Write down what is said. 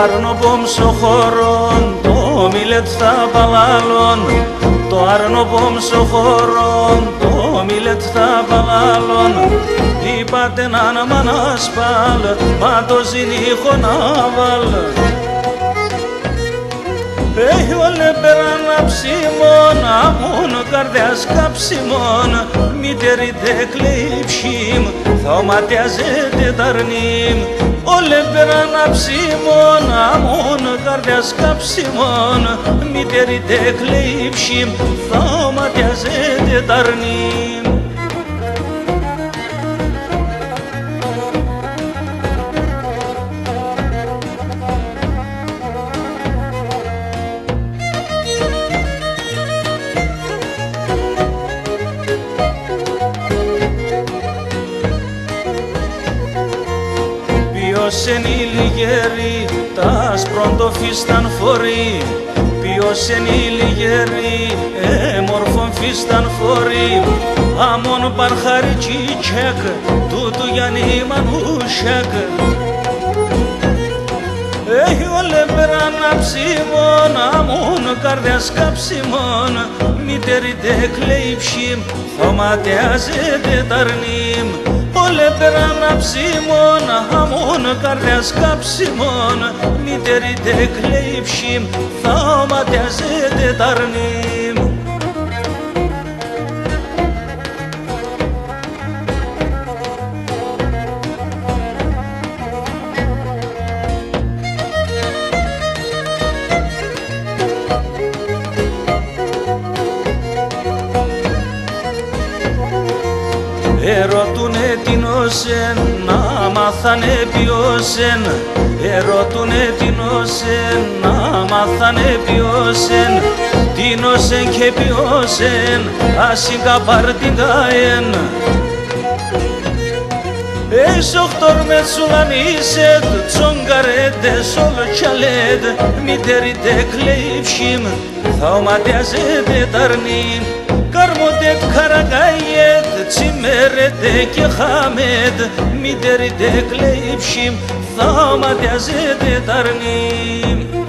αρνοπομ σοχωρών, το μιλέτ θα παλάλων, το αρνοπομ σοχωρών, το μιλέτ θα παλάλων. Είπατε να μανασπάλ, μα το ζηνίχο να βάλ. Έχει όλε πέραν αψιμών, αμούν καρδιάς καψιμών, μητερή τεκλείψιμ, θα οματιάζεται ταρνίμ. Όλε πέραν αψιμών, αμούν καρδιάς καψιμών, μητερή τεκλείψιμ, θα οματιάζεται ταρνίμ. Ποιος εν η λιγέρη, τα σπροντοφίσταν φορεί. Ποιος εν η λιγέρη, μορφον φίσταν φορεί. Αμόν παρχάρι τσίτσεκ, τούτου Γιάννη Μανούσεκ. Έχει όλε πέραν αψιμών, αμόν καρδιάς καψιμών, μητερή τεκλείψιμ, θα οματιάζεται ταρνίμ. Όλε πέραν αψιμών, αμόν καρδιάς καψιμών, μητερή τεκλείψιμ, θα οματιάζεται ταρνίμ. Ερωτούνε την όσεν, να μάθανε ποιόσεν. Ερωτούνε την όσεν, να μάθανε ποιόσεν. Την όσεν και ποιόσεν, ασίγκα παρτιγκάεν. Σοχτόρ με τσουλανίσετ, τσόγκαρετε σόλο τσαλέτ. Μητερή τεκλείψιμ, θα οματιάζεται ταρνίμ. Καρμότε καραγκάιετ, τσιμέρετε και χάμετ, μητερή τεκλείψιμ, θα οματιάζεται ταρνίμ.